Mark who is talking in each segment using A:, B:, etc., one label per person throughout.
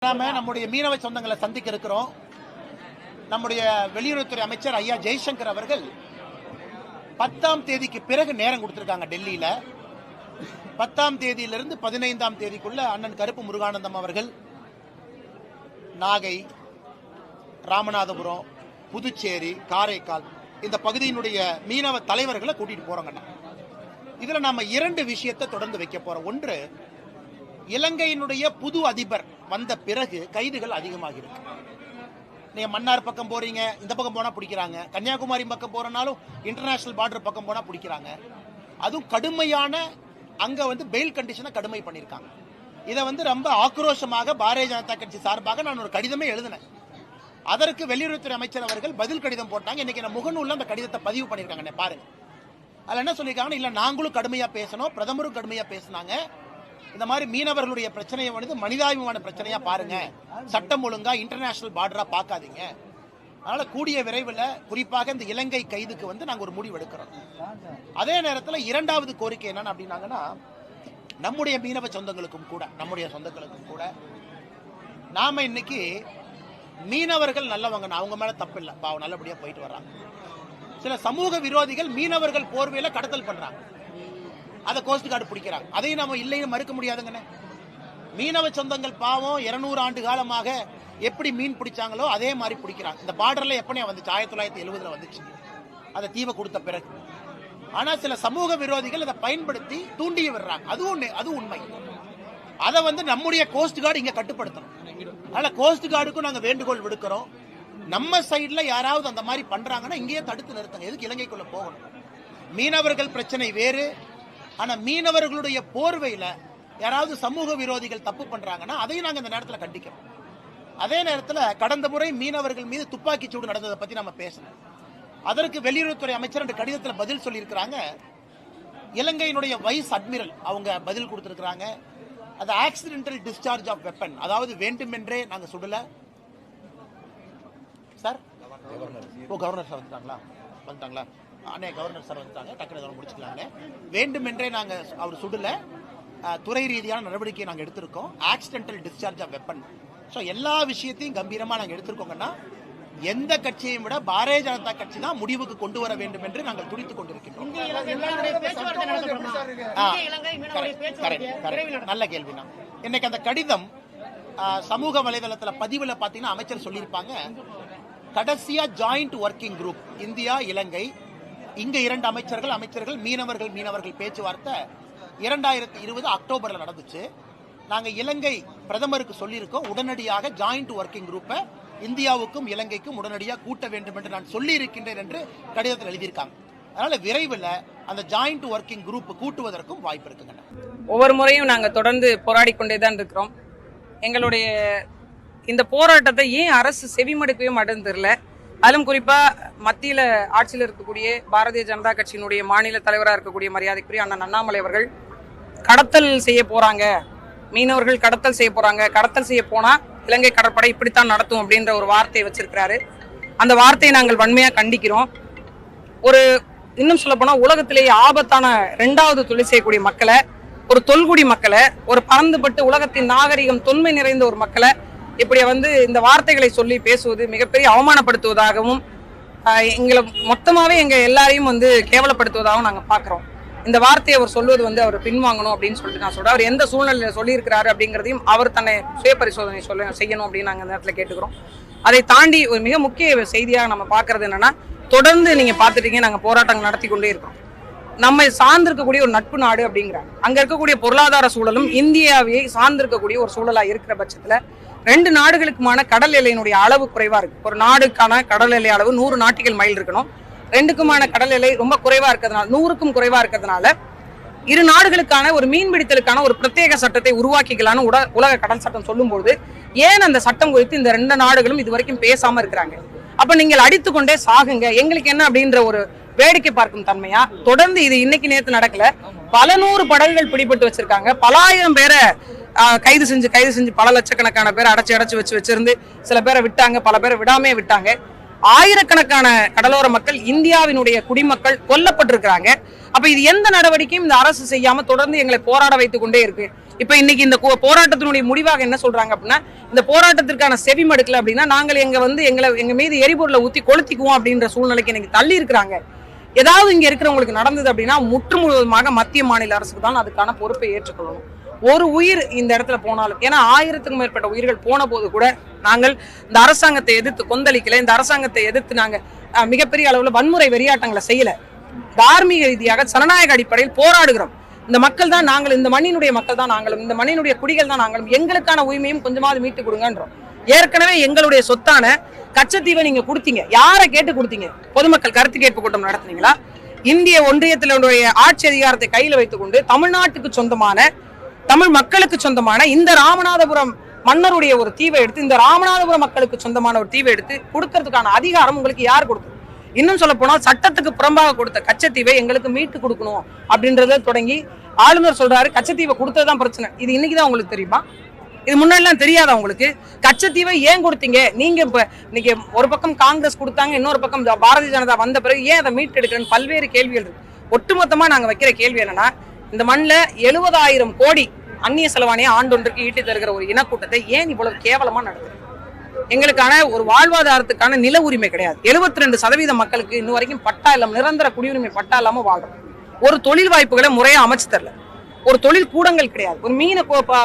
A: நாம நம்முடைய மீனவ சொந்தங்களை சந்திக்க இருக்கிறோம். நம்முடைய வெளியுறவுத்துறை அமைச்சர் ஐயா ஜெய்சங்கர் அவர்கள் 10ஆம் தேதிக்கு பிறகு நேரம் கொடுத்திருக்காங்க. டெல்லியில 10ஆம் தேதியிலிருந்து 15ஆம் தேதிக்குள்ள அண்ணன் கருப்பு முருகானந்தம் அவர்கள் நாகை, ராமநாதபுரம், புதுச்சேரி, காரைக்கால் இந்த பகுதியினுடைய மீனவ தலைவர்களை கூட்டிட்டு போறோங்கண்ணா. இதுல நாம 2 விஷயத்தை தொடர்ந்து வைக்க போறோம். ஒன்று, இலங்கையினுடைய புது அதிபர் வந்த பிறகு கைதுகள் அதிகமாக இருக்கு. நீங்க மன்னார் பக்கம் போறீங்க, இந்த பக்கம் போனா பிடிக்கிறாங்க. கன்னியாகுமரி பக்கம் போறனாலும் இன்டர்நேஷனல் பார்டர் பக்கம் போனா பிடிக்கிறாங்க. அதுவும் கடுமையான அங்க பெயில் கண்டிஷனை கடுமை பண்ணிருக்காங்க. இதை ரொம்ப ஆக்ரோஷமாக பாரதிய ஜனதா கட்சி சார்பாக நான் ஒரு கடிதமே எழுதினேன். அதற்கு வெளியுறவுத்துறை அமைச்சர் அவர்கள் பதில் கடிதம் போட்டாங்க. இன்னைக்கு நான் முகநூல்ல அந்த கடிதத்தை பதிவு பண்ணிருக்காங்க, பாருங்க. அதுல என்ன சொல்லியிருக்காங்க, இல்ல நாங்களும் கடுமையா பேசணும், பிரதமரும் கடுமையா பேசினாங்க. இந்த மாதிரி மீனவர்களுடைய பிரச்சனையை மனிதாபிமான பிரச்சனையா பாருங்க, சட்டம் ஒழுங்கா இன்டர்நேஷனல் பார்டரா பார்க்காதீங்க. அதனால கூடிய விரைவில் குறிப்பாக இந்த இலங்கை கைதுக்கு நாங்க ஒரு முடிவு எடுக்கிறோம். அதே நேரத்தில் 2வது கோரிக்கை என்னன்னு அப்படின்னாங்கன்னா, நம்முடைய மீனவ சொந்தங்களுக்கும் கூட, நம்முடைய சொந்தங்களுக்கும் கூட நாம இன்னைக்கு மீனவர்கள் நல்லவங்க, அவங்க மேல தப்பு இல்லை, பாவம் நல்லபடியா போயிட்டு வர்றாங்க. சில சமூக விரோதிகள் மீனவர்கள் போர்வையில கடத்தல் பண்றாங்க, அதை கோஸ்ட் கார்டு பிடிக்கிறாங்க. அதையும் நம்ம இல்லைன்னு மறுக்க முடியாதுங்கண்ணே. மீனவ சொந்தங்கள் பாவம் 200 ஆண்டு காலமாக எப்படி மீன் பிடிச்சாங்களோ அதே மாதிரி பிடிக்கிறாங்க. இந்த பார்டர்ல எப்பனே வந்துச்சு, 1970 வந்துச்சு, அதை தீவை கொடுத்த பிறகு. ஆனா சில சமூக விரோதிகள் அதை பயன்படுத்தி தூண்டி விடுறாங்க. அது உண்மை. அதை நம்முடைய கோஸ்ட் கார்டு இங்க கட்டுப்படுத்தணும். அதனால கோஸ்ட் கார்டுக்கும் நாங்க வேண்டுகோள் விடுக்கிறோம். நம்ம சைட்ல யாராவது அந்த மாதிரி பண்றாங்கன்னா இங்கேயே தடுத்து நிறுத்துங்க. எதுக்கு இலங்கைக்குள்ள போகணும்? மீனவர்கள் பிரச்சனை வேறு. ஆனா மீனவர்களுடைய போர்வையில யாராவது சமூக விரோதிகள் தப்பு பண்றாங்கன்னா அதையும் நாங்க இந்த நேரத்தில் கண்டிக்கிறோம். அதே நேரத்தில் கடந்த முறை மீனவர்கள் மீது துப்பாக்கி சூடு நடந்ததை பத்தி நம்ம பேசணும். அதற்கு வெளியுறவுத்துறை அமைச்சர் என்ற கடிதத்தில் பதில் சொல்லியிருக்கிறாங்க. இலங்கையினுடைய வைஸ் அட்மிரல் அவங்க பதில் கொடுத்திருக்கிறாங்க. அது ஆக்சிடென்டல் டிஸ்சார்ஜ் ஆஃப் வெப்பன், அதாவது வேண்டுமென்றே நாங்க சுடல சார். கவர்னர் சார் வந்துட்டாங்களா? அண்ணே கவர்னர் சார் வந்துட்டாங்க, டக்குனு முடிச்சுக்கலாங்க. வேண்டுமென்றே நாங்க அவர் சுடல, துறை ரீதியான நடவடிக்கையை நாங்கள் எடுத்திருக்கோம். Accidental discharge of weapon. So எல்லா விஷயத்தையும் கம்பீரமா நாங்கள் எடுத்திருக்கோங்கன்னா, எந்த கட்சியையும் விட பாரதிய ஜனதா கட்சி தான் முடிவுக்கு கொண்டு வர வேண்டும் என்று நாங்கள் துடித்துக் கொண்டிருக்கின்றோம். நல்ல கேள்வினா. இன்னைக்கு அந்த கடிதம் சமூக வலைதளத்தில் பதிவுல பாத்தீங்கன்னா அமைச்சர் சொல்லியிருப்பாங்க, கடைசியா ஜாயிண்ட் ஒர்க்கிங் குரூப் இந்தியா இலங்கை, இங்க 2 அமைச்சர்கள் மீனவர்கள் பேச்சுவார்த்தை 2020 அக்டோபர்ல நடந்துச்சு. நாங்க இலங்கை பிரதமருக்கு சொல்லியிருக்கோம், உடனடியாக ஜாயிண்ட் ஒர்க்கிங் குரூப்பை இந்தியாவுக்கும் இலங்கைக்கும் உடனடியாக கூட்ட வேண்டும் என்று நான் சொல்லி இருக்கின்றேன் என்று கடிதத்தில் எழுதியிருக்காங்க. அதனால விரைவில் அந்த ஜாயிண்ட் ஒர்க்கிங் குரூப் கூட்டுவதற்கும் வாய்ப்பு இருக்குங்க.
B: ஒவ்வொரு முறையும் நாங்க தொடர்ந்து போராடி கொண்டேதான் இருக்கிறோம். எங்களுடைய இந்த போராட்டத்தை ஏன் அரசு செவிமடுக்கவே மாட்டேன்னு தெரியல. அதிலும் குறிப்பா மத்தியில ஆட்சியில் இருக்கக்கூடிய பாரதிய ஜனதா கட்சியினுடைய மாநில தலைவராக இருக்கக்கூடிய மரியாதைக்குரிய அண்ணன் அண்ணாமலை அவர்கள் கடத்தல் செய்ய போறாங்க, மீனவர்கள் கடத்தல் செய்ய போறாங்க, கடத்தல் செய்ய போனா இலங்கை கடற்படை இப்படித்தான் நடத்தும் அப்படின்ற ஒரு வார்த்தையை வச்சிருக்கிறாரு. அந்த வார்த்தையை நாங்கள் வன்மையா கண்டிக்கிறோம். இன்னும் சொல்ல போனா உலகத்திலேயே ஆபத்தான 2வது தொழில் செய்யக்கூடிய மக்களை, ஒரு தொல்குடி மக்களை, ஒரு பறந்துபட்டு உலகத்தின் நாகரிகம் தொன்மை நிறைந்த ஒரு மக்களை இப்படி இந்த வார்த்தைகளை சொல்லி பேசுவது மிகப்பெரிய அவமானப்படுத்துவதாகவும் எங்களை மொத்தமாவே எங்க எல்லாரையும் கேவலப்படுத்துவதாகவும் நாங்க பாக்குறோம். இந்த வார்த்தையை அவர் சொல்வது அவர் பின்வாங்கணும் அப்படின்னு சொல்லிட்டு நான் சொல்றேன். அவர் எந்த சூழ்நிலையில சொல்லியிருக்கிறாரு அப்படிங்கிறதையும் அவர் தன்னை சுய பரிசோதனை செய்யணும் அப்படின்னு நாங்க இந்த நேரத்தில் கேட்டுக்கிறோம். அதை தாண்டி ஒரு மிக முக்கிய செய்தியாக நம்ம பாக்குறது என்னன்னா, தொடர்ந்து நீங்க பாத்துட்டீங்க, நாங்க போராட்டங்கள் நடத்தி கொண்டே இருக்கிறோம். நம்ம சார்ந்திருக்கக்கூடிய ஒரு நட்பு நாடு அப்படிங்கிறாங்க. அங்க இருக்கக்கூடிய பொருளாதார சூழலும் இந்தியாவை சார்ந்திருக்கக்கூடிய ஒரு சூழலா இருக்கிற பட்சத்துல 2 நாடுகளுக்குமான கடல் எல்லையினுடைய அளவு குறைவா இருக்கு. ஒரு நாடுக்கான கடல் எல்லை அளவு 100 நாட்டிகள் மைல் இருக்கணும். 2க்குமான கடல் எல்லை ரொம்ப குறைவா இருக்கிறதுனால, 100க்கும் குறைவா இருக்கிறதுனால 2 நாடுகளுக்கான ஒரு மீன்பிடித்தலுக்கான ஒரு பிரத்யேக சட்டத்தை உருவாக்கிக்கலான்னு உலக கடல் சட்டம் சொல்லும்போது, ஏன் அந்த சட்டம் குறித்து இந்த 2 நாடுகளும் இது வரைக்கும் பேசாம இருக்கிறாங்க? அப்ப நீங்கள் அடித்து கொண்டே சாகுங்க, எங்களுக்கு என்ன அப்படின்ற ஒரு வேடிக்கை பார்க்கும் தன்மையா தொடர்ந்து இது இன்னைக்கு நேற்று நடக்கல. பல 100 படகுகள் பிடிபட்டு வச்சிருக்காங்க. பல ஆயிரம் பேரை கைது செஞ்சு பல லட்சக்கணக்கான பேரை அடைச்சு வச்சிருந்து சில பேரை விட்டாங்க, பல பேரை விடாமே விட்டாங்க. ஆயிரக்கணக்கான கடலோர மக்கள், இந்தியாவினுடைய குடிமக்கள் கொல்லப்பட்டிருக்கிறாங்க. அப்ப இது எந்த நடவடிக்கையும் இந்த அரசு செய்யாம தொடர்ந்து எங்களை போராட வைத்துக் கொண்டே இருக்கு. இப்ப இன்னைக்கு இந்த போராட்டத்தினுடைய முடிவாக என்ன சொல்றாங்க அப்படின்னா, இந்த போராட்டத்திற்கான செவி மடுக்கல அப்படின்னா நாங்கள் எங்க மீது எரிபொருளை ஊத்தி கொளுத்திக்குவோம் அப்படின்ற சூழ்நிலைக்கு இன்னைக்கு தள்ளி இருக்கிறாங்க. ஏதாவது இங்க இருக்கிறவங்களுக்கு நடந்தது அப்படின்னா முற்று முழுவதுமாக மத்திய மாநில அரசுக்கு தான் அதுக்கான பொறுப்பை ஏற்றுக்கொள்ளணும். ஒரு உயிர் இந்த இடத்துல போனாலும், ஏன்னா 1000க்கும் மேற்பட்ட உயிர்கள் போன போது கூட நாங்கள் இந்த அரசாங்கத்தை எதிர்த்து கொந்தளிக்கல, இந்த அரசாங்கத்தை எதிர்த்து நாங்க மிகப்பெரிய அளவுல வன்முறை வெறியாட்டங்களை செய்யல. தார்மீக ரீதியாக ஜனநாயக அடிப்படையில் போராடுகிறோம். இந்த மக்கள் தான் நாங்கள், இந்த மண்ணினுடைய மக்கள் தான் நாங்களும், இந்த மண்ணினுடைய குடிகள் தான் நாங்களும், எங்களுக்கான உரிமையும் கொஞ்சமாவது மீட்டு கொடுங்கன்றோம். ஏற்கனவே எங்களுடைய சொத்தான கச்சத்தீவை நீங்க கொடுத்தீங்க. யாரை கேட்டு கொடுத்தீங்க? பொதுமக்கள் கருத்து கேட்பு கூட்டம் நடத்துனீங்களா? இந்திய ஒன்றியத்தினுடைய ஆட்சி அதிகாரத்தை கையில வைத்துக் கொண்டு தமிழ்நாட்டுக்கு சொந்தமான, தமிழ் மக்களுக்கு சொந்தமான இந்த ராமநாதபுரம் மன்னருடைய ஒரு தீவை எடுத்து, இந்த ராமநாதபுரம் மக்களுக்கு சொந்தமான ஒரு தீவை எடுத்து கொடுக்கறதுக்கான அதிகாரம் உங்களுக்கு யார் கொடுத்தது? இன்னும் சொல்ல போனால் சட்டத்துக்கு புறம்பாக கொடுத்த கச்சத்தீவை எங்களுக்கு மீட்டு கொடுக்கணும் அப்படின்றத தொடங்கி ஆளுநர் சொல்றாரு கச்சத்தீவை கொடுத்ததுதான் பிரச்சனை. இது இன்னைக்குதான் உங்களுக்கு தெரியுமா? இது முன்னாடிலாம் தெரியாதா உங்களுக்கு? கச்சத்தீவை ஏன் கொடுத்தீங்க நீங்க? இப்ப இன்னைக்கு ஒரு பக்கம் காங்கிரஸ் கொடுத்தாங்க, இன்னொரு பக்கம் பாரதிய ஜனதா வந்த பிறகு ஏன் அதை மீட்டு எடுக்கிறேன்னு பல்வேறு கேள்விகள் இருக்கு. ஒட்டுமொத்தமா நாங்க வைக்கிற கேள்வி என்னன்னா, இந்த மண்ணில் 70,000 கோடி அந்நிய செலவாணியை ஆண்டொன்றுக்கு ஈட்டி தருகிற ஒரு இனக்கூட்டத்தை ஏன் இவ்வளவு கேவலமா நடக்குது? எங்களுக்கான ஒரு வாழ்வாதாரத்துக்கான நில உரிமை கிடையாது. 72% மக்களுக்கு இன்னும் வரைக்கும் பட்டா இல்லாம, நிரந்தர குடியுரிமை பட்டா இல்லாம வாழ்றோம். ஒரு தொழில் வாய்ப்புகளை முறையா அமைச்சு தரல. ஒரு தொழில் கூடங்கள் கிடையாது. ஒரு மீனை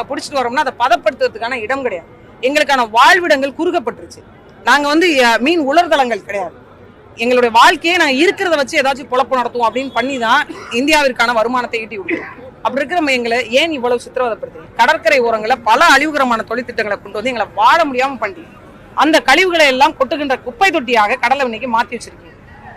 B: பிடிச்சிட்டு வரோம்னா அதை பதப்படுத்துறதுக்கான இடம் கிடையாது. எங்களுக்கான வாழ்விடங்கள் குறுக்கப்பட்டுருச்சு. நாங்க மீன் உலர்தளங்கள் கிடையாது. எங்களுடைய வாழ்க்கையை நாங்க இருக்கிறத வச்சு ஏதாச்சும் பொழப்பு நடத்துவோம் அப்படின்னு பண்ணி தான் இந்தியாவிற்கான வருமானத்தை ஈட்டி விடுவோம். அப்படி இருக்கிற எங்களை ஏன் இவ்வளவு சித்திரவதைப்படுத்துறீங்க? கடற்கரை ஓரங்களை பல அழிவுகரமான தொழிற்திட்டங்களை கொண்டு வந்து எங்களை வாழ முடியாம பண்ணி அந்த கழிவுகளை எல்லாம் கொட்டுகின்ற குப்பை தொட்டியாக கடலை இன்னைக்கு மாத்தி வச்சிருக்கீங்க.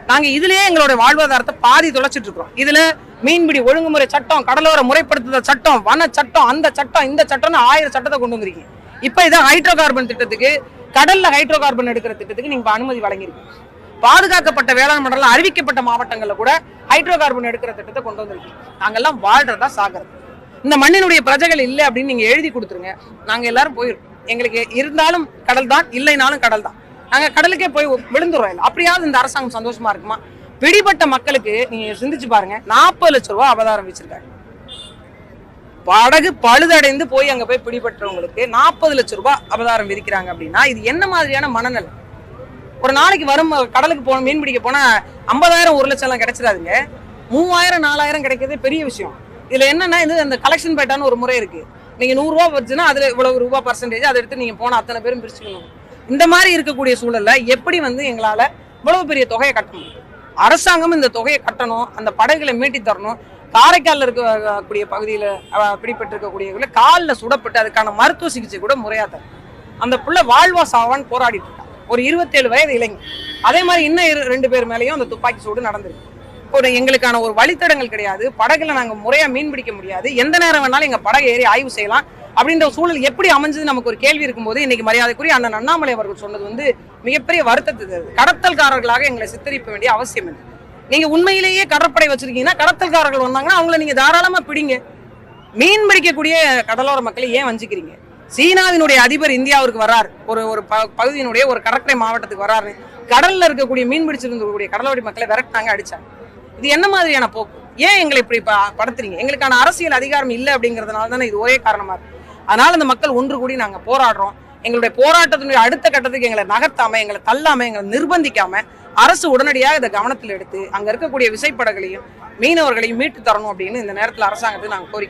B: நாங்க இதுலயே எங்களோட வாழ்வாதாரத்தை பாதி தொலைச்சிட்டு இருக்கிறோம். இதுல மீன்பிடி ஒழுங்குமுறை சட்டம், கடலோர முறைப்படுத்துதல் சட்டம், வன சட்டம், அந்த சட்டம், இந்த சட்டம்னு 1000 சட்டத்தை கொண்டு வந்திருக்கீங்க. இப்ப இதை ஹைட்ரோ கார்பன் திட்டத்துக்கு, கடல்ல ஹைட்ரோ கார்பன் எடுக்கிற திட்டத்துக்கு நீங்க அனுமதி வழங்கியிருக்கீங்க. பாதுகாக்கப்பட்ட வேளாண் மண்டலம் அறிவிக்கப்பட்ட மாவட்டங்கள்ல கூட ஹைட்ரோ கார்பன் எடுக்கிற திட்டத்தை கொண்டு வந்திருக்கீங்க. நாங்கெல்லாம் வாழ்றதா சாகிறது. இந்த மண்ணினுடைய பிரஜைகள் இல்லை அப்படின்னு நீங்க எழுதி கொடுத்துருங்க, நாங்க எல்லாரும் போயிடும். எங்களுக்கு இருந்தாலும் கடல் தான், இல்லைனாலும் கடல் தான். நாங்க கடலுக்கே போய் விழுந்துருவோம். அப்படியாவது இந்த அரசாங்கம் சந்தோஷமா இருக்குமா? பிடிபட்ட மக்களுக்கு நீங்க சிந்திச்சு பாருங்க, 40 லட்சம் ரூபாய் அபதாரம் வச்சிருக்காங்க. படகு பழுதடைந்து போய் அங்க போய் பிடிபட்டவங்களுக்கு 40 லட்சம் ரூபாய் அபதாரம் விதிக்கிறாங்க அப்படின்னா இது என்ன மாதிரியான மனநலம்? ஒரு நாளைக்கு வரும் கடலுக்கு போன மீன் பிடிக்க போனா 50,000 1 லட்சம் எல்லாம் கிடைச்சிடாதுங்க. 3000 4000 கிடைக்கிறதே பெரிய விஷயம். இதுல என்னன்னா, இது அந்த கலெக்ஷன் பேட்டான்னு ஒரு முறை இருக்கு. நீங்க 100 ரூபாய் வச்சுன்னா அதுல இவ்வளவு ரூபாய் பர்சன்டேஜ் அதை எடுத்து நீங்க போன அத்தனை பேரும் பிரிச்சுக்கணும். இந்த மாதிரி இருக்கக்கூடிய சூழல்ல எப்படி எங்களால இவ்வளவு பெரிய தொகையை கட்ட முடியும்? அரசாங்கம் இந்த தொகையை கட்டணும், அந்த படகுகளை மீட்டி தரணும். காரைக்காலில் இருக்கக்கூடிய பகுதியில பிடிபட்டு இருக்கக்கூடிய காலில் சுடப்பட்டு அதுக்கான மருத்துவ சிகிச்சை கூட முறையா தரும். அந்த புள்ள வாழ்வா சாவான்னு போராடிட்டு இருக்கான். ஒரு 27 வயது இளைஞர். அதே மாதிரி இன்னும் 2 பேர் மேலேயும் அந்த துப்பாக்கி சூடு நடந்திருக்கு. ஒரு எங்களுக்கான ஒரு வழித்தடங்கள் கிடையாது. படகுல நாங்க முறையா மீன் பிடிக்க முடியாது. எந்த நேரம் வேணாலும் எங்க படகு ஏறி ஆய்வு செய்யலாம் அப்படின்ற சூழல் எப்படி அமைஞ்சது நமக்கு ஒரு கேள்வி இருக்கும்போது இன்னைக்கு மரியாதைக்குரிய அண்ணன் அண்ணாமலை அவர்கள் சொன்னது மிகப்பெரிய வருத்தத்தை தருது. கடத்தல்காரர்களாக எங்களை சித்தரிக்க வேண்டிய அவசியம் இல்லை. நீங்க உண்மையிலேயே கடற்படை வச்சிருக்கீங்கன்னா கடத்தல்காரர்கள் வந்தாங்கன்னா அவங்கள நீங்க தாராளமா பிடிங்க. மீன் பிடிக்கக்கூடிய கடலோர மக்களை ஏன் வஞ்சிக்கிறீங்க? சீனாவினுடைய அதிபர் இந்தியாவிற்கு வர்றாரு, ஒரு பகுதியினுடைய ஒரு கடற்கரை மாவட்டத்துக்கு வர்றாரு. கடல்ல இருக்கக்கூடிய மீன் பிடிச்சிருந்தக்கூடிய கடலோடி மக்களை விரட்டினாங்க, அடிச்சாங்க. இது என்ன மாதிரியான போக்கு? ஏன் எங்களை இப்படி படுத்துறீங்க? எங்களுக்கான அரசியல் அதிகாரம் இல்லை அப்படிங்கிறதுனால தானே இது ஒரே காரணமா இருக்கு. அதனால இந்த மக்கள் ஒன்று கூடி நாங்க போராடுறோம். எங்களுடைய போராட்டத்தினுடைய அடுத்த கட்டத்துக்கு எங்களை நகர்த்தாம, எங்களை தள்ளாம, எங்களை நிர்பந்திக்காம அரசு உடனடியாக இதை கவனத்தில் எடுத்து அங்க இருக்கக்கூடிய விசைப்படகளையும் மீனவர்களையும் மீட்டு தரணும் அப்படின்னு இந்த நேரத்தில் அரசாங்கத்துக்கு நாங்கள் கோரிக்கை